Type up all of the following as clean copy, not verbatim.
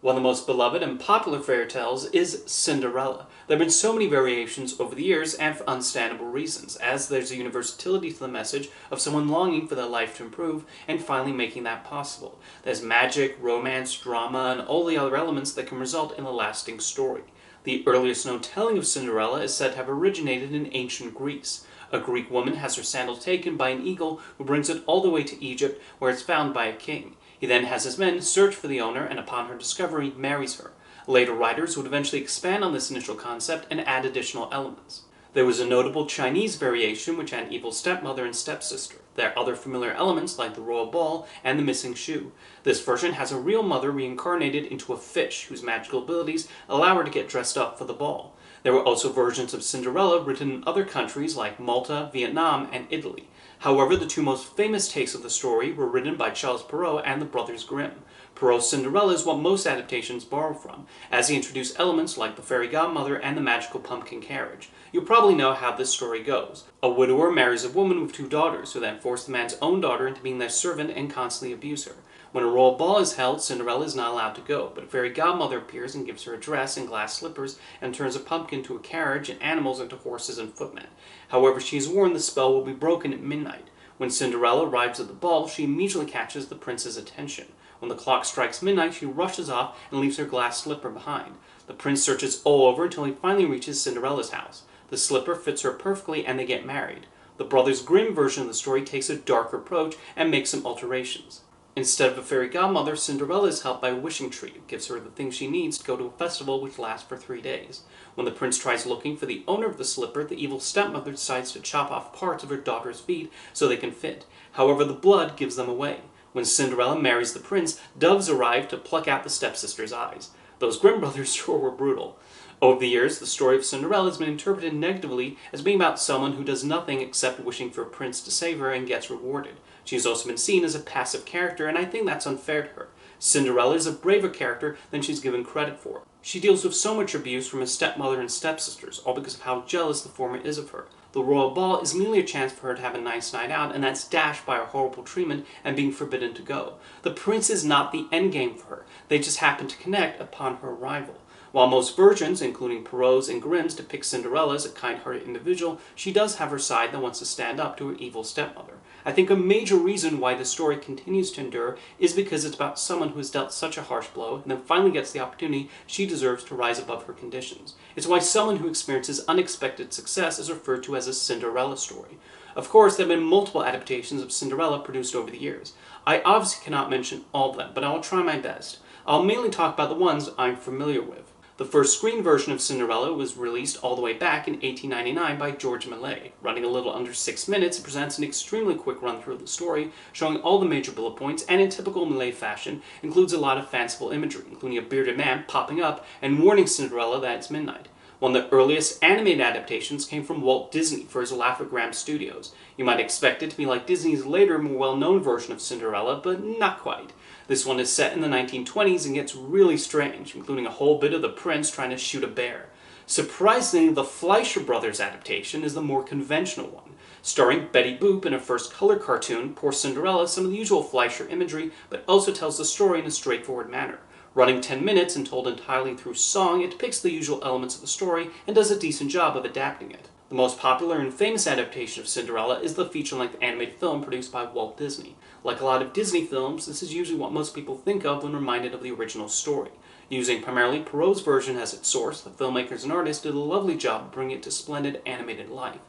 One of the most beloved and popular fairy tales is Cinderella. There have been so many variations over the years, and for understandable reasons, as there's a universality to the message of someone longing for their life to improve and finally making that possible. There's magic, romance, drama, and all the other elements that can result in a lasting story. The earliest known telling of Cinderella is said to have originated in ancient Greece. A Greek woman has her sandal taken by an eagle who brings it all the way to Egypt, where it's found by a king. He then has his men search for the owner, and upon her discovery, marries her. Later writers would eventually expand on this initial concept and add additional elements. There was a notable Chinese variation which had an evil stepmother and stepsister. There are other familiar elements like the royal ball and the missing shoe. This version has a real mother reincarnated into a fish whose magical abilities allow her to get dressed up for the ball. There were also versions of Cinderella written in other countries like Malta, Vietnam, and Italy. However, the two most famous takes of the story were written by Charles Perrault and the Brothers Grimm. Perrault's Cinderella is what most adaptations borrow from, as he introduced elements like the fairy godmother and the magical pumpkin carriage. You'll probably know how this story goes. A widower marries a woman with two daughters, who then force the man's own daughter into being their servant and constantly abuse her. When a royal ball is held, Cinderella is not allowed to go, but a fairy godmother appears and gives her a dress and glass slippers and turns a pumpkin into a carriage and animals into horses and footmen. However, she is warned the spell will be broken at midnight. When Cinderella arrives at the ball, she immediately catches the prince's attention. When the clock strikes midnight, she rushes off and leaves her glass slipper behind. The prince searches all over until he finally reaches Cinderella's house. The slipper fits her perfectly and they get married. The Brothers Grimm version of the story takes a darker approach and makes some alterations. Instead of a fairy godmother, Cinderella is helped by a wishing tree. It gives her the things she needs to go to a festival which lasts for 3 days. When the prince tries looking for the owner of the slipper, the evil stepmother decides to chop off parts of her daughter's feet so they can fit. However, the blood gives them away. When Cinderella marries the prince, doves arrive to pluck out the stepsister's eyes. Those Grimm brothers sure were brutal. Over the years, the story of Cinderella has been interpreted negatively as being about someone who does nothing except wishing for a prince to save her and gets rewarded. She has also been seen as a passive character, and I think that's unfair to her. Cinderella is a braver character than she's given credit for. She deals with so much abuse from her stepmother and stepsisters, all because of how jealous the former is of her. The royal ball is merely a chance for her to have a nice night out, and that's dashed by her horrible treatment and being forbidden to go. The prince is not the endgame for her. They just happen to connect upon her arrival. While most versions, including Perrault's and Grimm's, depict Cinderella as a kind-hearted individual, she does have her side that wants to stand up to her evil stepmother. I think a major reason why the story continues to endure is because it's about someone who has dealt such a harsh blow and then finally gets the opportunity she deserves to rise above her conditions. It's why someone who experiences unexpected success is referred to as a Cinderella story. Of course, there have been multiple adaptations of Cinderella produced over the years. I obviously cannot mention all of them, but I will try my best. I'll mainly talk about the ones I'm familiar with. The first screen version of Cinderella was released all the way back in 1899 by George Millay. Running a little under 6 minutes, it presents an extremely quick run-through of the story, showing all the major bullet points, and in typical Millay fashion, includes a lot of fanciful imagery, including a bearded man popping up and warning Cinderella that it's midnight. One of the earliest animated adaptations came from Walt Disney for his Laugh-O-Gram Studios. You might expect it to be like Disney's later, more well-known version of Cinderella, but not quite. This one is set in the 1920s and gets really strange, including a whole bit of the prince trying to shoot a bear. Surprisingly, the Fleischer Brothers adaptation is the more conventional one. Starring Betty Boop in her first color cartoon, pours Cinderella some of the usual Fleischer imagery, but also tells the story in a straightforward manner. Running 10 minutes and told entirely through song, it depicts the usual elements of the story and does a decent job of adapting it. The most popular and famous adaptation of Cinderella is the feature-length animated film produced by Walt Disney. Like a lot of Disney films, this is usually what most people think of when reminded of the original story. Using primarily Perrault's version as its source, the filmmakers and artists did a lovely job of bringing it to splendid animated life.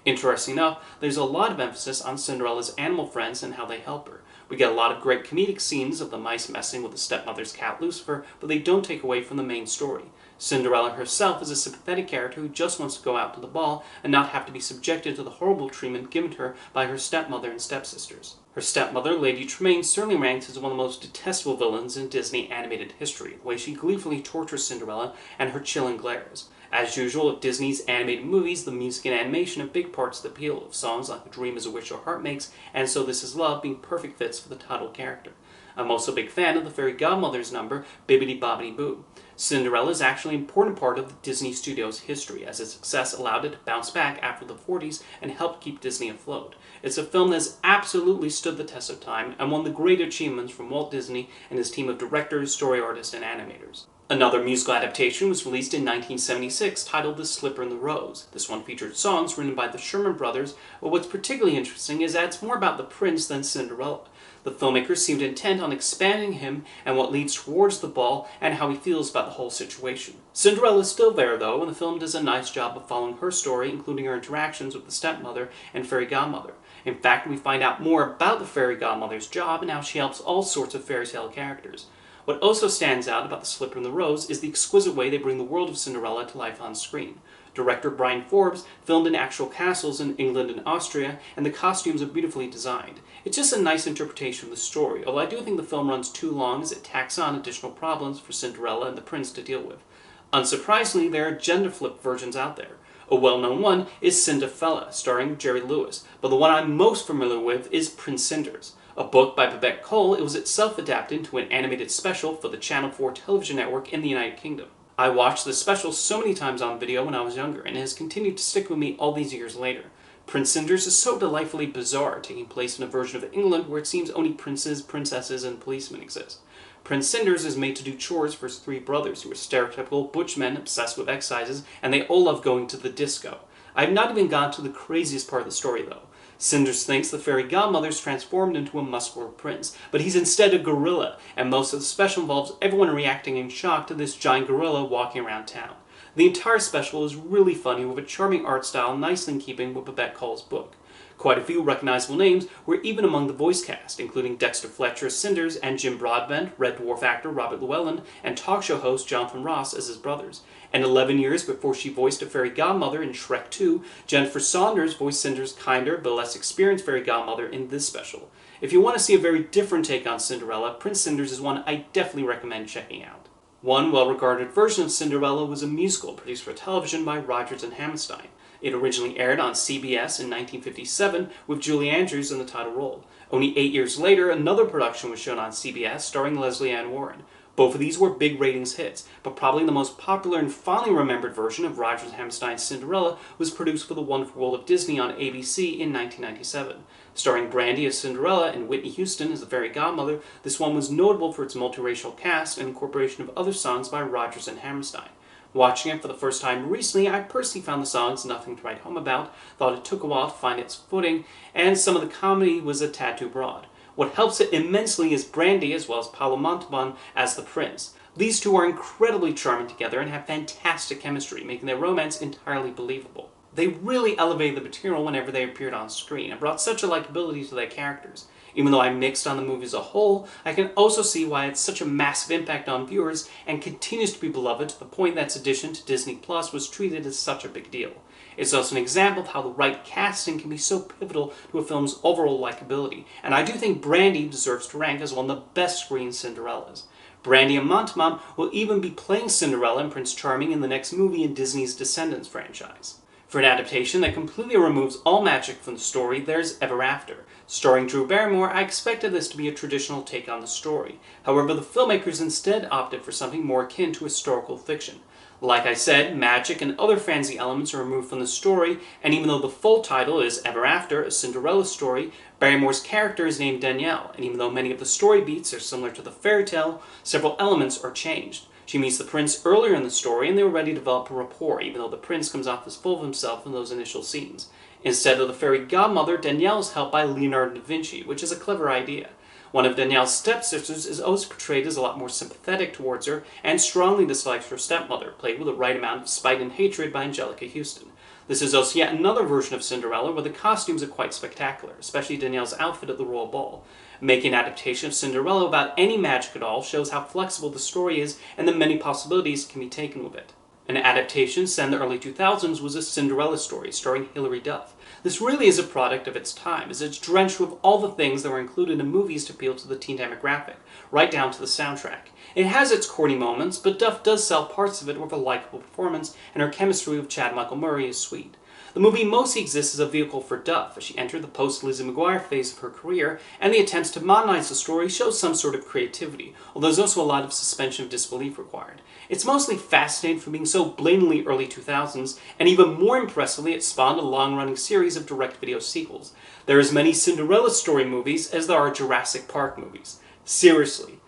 Interesting enough, there's a lot of emphasis on Cinderella's animal friends and how they help her. We get a lot of great comedic scenes of the mice messing with the stepmother's cat Lucifer, but they don't take away from the main story. Cinderella herself is a sympathetic character who just wants to go out to the ball and not have to be subjected to the horrible treatment given to her by her stepmother and stepsisters. Her stepmother, Lady Tremaine, certainly ranks as one of the most detestable villains in Disney animated history, the way she gleefully tortures Cinderella and her chilling glares. As usual with Disney's animated movies, the music and animation have big parts of the appeal, of songs like A Dream is a Wish Your Heart Makes and So This Is Love being perfect fits for the title character. I'm also a big fan of the fairy godmother's number, Bibbidi Bobbidi Boo. Cinderella is actually an important part of the Disney Studios' history, as its success allowed it to bounce back after the 40s and helped keep Disney afloat. It's a film that has absolutely stood the test of time and one of the great achievements from Walt Disney and his team of directors, story artists, and animators. Another musical adaptation was released in 1976 titled The Slipper and the Rose. This one featured songs written by the Sherman Brothers, but what's particularly interesting is that it's more about the prince than Cinderella. The filmmakers seemed intent on expanding him and what leads towards the ball and how he feels about the whole situation. Cinderella is still there though, and the film does a nice job of following her story, including her interactions with the stepmother and fairy godmother. In fact, we find out more about the fairy godmother's job and how she helps all sorts of fairy tale characters. What also stands out about The Slipper and the Rose is the exquisite way they bring the world of Cinderella to life on screen. Director Brian Forbes filmed in actual castles in England and Austria, and the costumes are beautifully designed. It's just a nice interpretation of the story, although I do think the film runs too long as it tacks on additional problems for Cinderella and the prince to deal with. Unsurprisingly, there are gender-flipped versions out there. A well-known one is Cinderella, starring Jerry Lewis, but the one I'm most familiar with is Prince Cinders. A book by Babette Cole, it was itself adapted into an animated special for the Channel 4 television network in the United Kingdom. I watched this special so many times on video when I was younger, and it has continued to stick with me all these years later. Prince Cinders is so delightfully bizarre, taking place in a version of England where it seems only princes, princesses, and policemen exist. Prince Cinders is made to do chores for his three brothers, who are stereotypical butch men obsessed with exercises, and they all love going to the disco. I have not even gotten to the craziest part of the story, though. Cinders thinks the fairy godmother is transformed into a muscular prince, but he's instead a gorilla, and most of the special involves everyone reacting in shock to this giant gorilla walking around town. The entire special is really funny with a charming art style nicely in keeping with Babette Cole's book. Quite a few recognizable names were even among the voice cast, including Dexter Fletcher as Cinders and Jim Broadbent, Red Dwarf actor Robert Llewellyn, and talk show host Jonathan Ross as his brothers. And 11 years before she voiced a fairy godmother in Shrek 2, Jennifer Saunders voiced Cinders' kinder but less experienced fairy godmother in this special. If you want to see a very different take on Cinderella, Prince Cinders is one I definitely recommend checking out. One well-regarded version of Cinderella was a musical produced for television by Rodgers and Hammerstein. It originally aired on CBS in 1957 with Julie Andrews in the title role. Only 8 years later, another production was shown on CBS starring Leslie Ann Warren. Both of these were big ratings hits, but probably the most popular and fondly remembered version of Rodgers and Hammerstein's Cinderella was produced for The Wonderful World of Disney on ABC in 1997. Starring Brandy as Cinderella and Whitney Houston as the fairy godmother, this one was notable for its multiracial cast and incorporation of other songs by Rodgers and Hammerstein. Watching it for the first time recently, I personally found the songs nothing to write home about, thought it took a while to find its footing, and some of the comedy was a tad too broad. What helps it immensely is Brandy as well as Paolo Montalban as the prince. These two are incredibly charming together and have fantastic chemistry, making their romance entirely believable. They really elevated the material whenever they appeared on screen and brought such a likability to their characters. Even though I'm mixed on the movie as a whole, I can also see why it's such a massive impact on viewers and continues to be beloved to the point that its addition to Disney Plus was treated as such a big deal. It's also an example of how the right casting can be so pivotal to a film's overall likability, and I do think Brandy deserves to rank as one of the best screen Cinderellas. Brandy and Montalban will even be playing Cinderella and Prince Charming in the next movie in Disney's Descendants franchise. For an adaptation that completely removes all magic from the story, there's Ever After. Starring Drew Barrymore, I expected this to be a traditional take on the story. However, the filmmakers instead opted for something more akin to historical fiction. Like I said, magic and other fantasy elements are removed from the story, and even though the full title is Ever After, a Cinderella story, Barrymore's character is named Danielle, and even though many of the story beats are similar to the fairy tale, several elements are changed. She meets the prince earlier in the story, and they already develop a rapport, even though the prince comes off as full of himself in those initial scenes. Instead of the fairy godmother, Danielle is helped by Leonardo da Vinci, which is a clever idea. One of Danielle's stepsisters is always portrayed as a lot more sympathetic towards her and strongly dislikes her stepmother, played with the right amount of spite and hatred by Angelica Houston. This is also yet another version of Cinderella where the costumes are quite spectacular, especially Danielle's outfit at the royal ball. Making an adaptation of Cinderella without any magic at all shows how flexible the story is and the many possibilities can be taken with it. An adaptation set in the early 2000s was A Cinderella Story, starring Hilary Duff. This really is a product of its time, as it's drenched with all the things that were included in movies to appeal to the teen demographic, right down to the soundtrack. It has its corny moments, but Duff does sell parts of it with a likable performance, and her chemistry with Chad Michael Murray is sweet. The movie mostly exists as a vehicle for Duff as she entered the post-Lizzie McGuire phase of her career, and the attempts to modernize the story show some sort of creativity, although there's also a lot of suspension of disbelief required. It's mostly fascinating for being so blatantly early 2000s, and even more impressively it spawned a long-running series of direct-video sequels. There are as many Cinderella story movies as there are Jurassic Park movies. Seriously.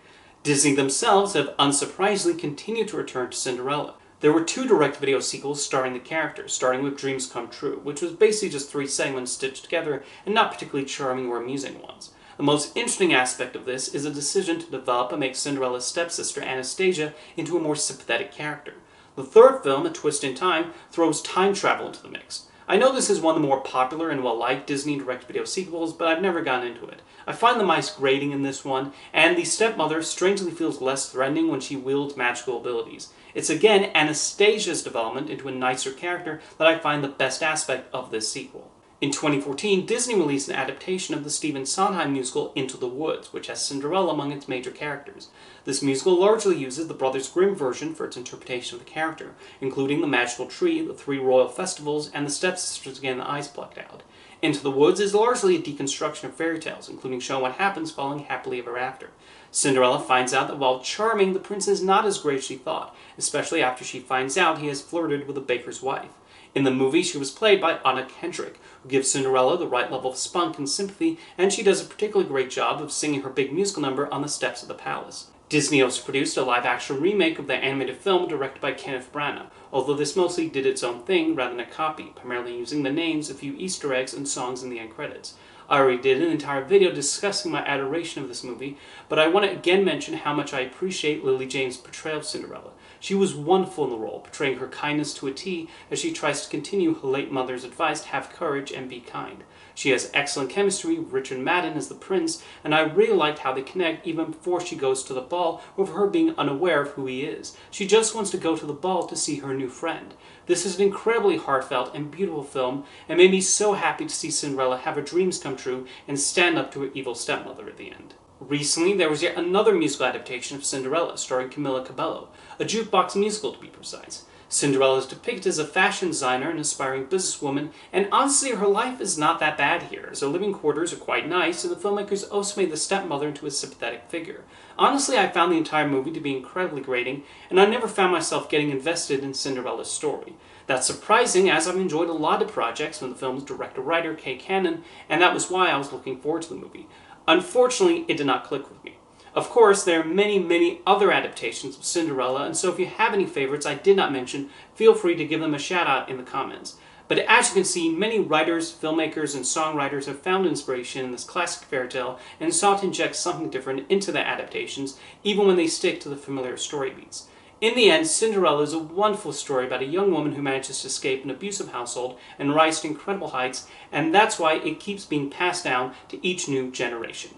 Disney themselves have unsurprisingly continued to return to Cinderella. There were 2 direct-video sequels starring the characters, starting with Dreams Come True, which was basically just 3 segments stitched together and not particularly charming or amusing ones. The most interesting aspect of this is a decision to develop and make Cinderella's stepsister Anastasia into a more sympathetic character. The 3rd film, A Twist in Time, throws time travel into the mix. I know this is one of the more popular and well-liked Disney direct-video sequels, but I've never gotten into it. I find the mice grating in this one, and the stepmother strangely feels less threatening when she wields magical abilities. It's again Anastasia's development into a nicer character that I find the best aspect of this sequel. In 2014, Disney released an adaptation of the Stephen Sondheim musical Into the Woods, which has Cinderella among its major characters. This musical largely uses the Brothers Grimm version for its interpretation of the character, including the magical tree, the 3 royal festivals, and the stepsisters getting the eyes plucked out. Into the Woods is largely a deconstruction of fairy tales, including showing what happens following happily ever after. Cinderella finds out that while charming, the prince is not as great as she thought, especially after she finds out he has flirted with a baker's wife. In the movie, she was played by Anna Kendrick, who gives Cinderella the right level of spunk and sympathy, and she does a particularly great job of singing her big musical number on the steps of the palace. Disney also produced a live-action remake of the animated film directed by Kenneth Branagh, although this mostly did its own thing rather than a copy, primarily using the names, a few Easter eggs, and songs in the end credits. I already did an entire video discussing my adoration of this movie, but I want to again mention how much I appreciate Lily James' portrayal of Cinderella. She was wonderful in the role, portraying her kindness to a T as she tries to continue her late mother's advice to have courage and be kind. She has excellent chemistry with Richard Madden as the prince, and I really liked how they connect even before she goes to the ball, with her being unaware of who he is. She just wants to go to the ball to see her new friend. This is an incredibly heartfelt and beautiful film, and made me so happy to see Cinderella have her dreams come true and stand up to her evil stepmother at the end. Recently, there was yet another musical adaptation of Cinderella, starring Camila Cabello, a jukebox musical to be precise. Cinderella is depicted as a fashion designer and aspiring businesswoman, and honestly her life is not that bad here, as her living quarters are quite nice, and the filmmakers also made the stepmother into a sympathetic figure. Honestly, I found the entire movie to be incredibly grating, and I never found myself getting invested in Cinderella's story. That's surprising, as I've enjoyed a lot of projects from the film's director-writer Kay Cannon, and that was why I was looking forward to the movie. Unfortunately, it did not click with me. Of course, there are many other adaptations of Cinderella, and so if you have any favorites I did not mention, feel free to give them a shout out in the comments. But as you can see, many writers, filmmakers, and songwriters have found inspiration in this classic fairytale and sought to inject something different into their adaptations, even when they stick to the familiar story beats. In the end, Cinderella is a wonderful story about a young woman who manages to escape an abusive household and rise to incredible heights, and that's why it keeps being passed down to each new generation.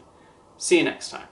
See you next time.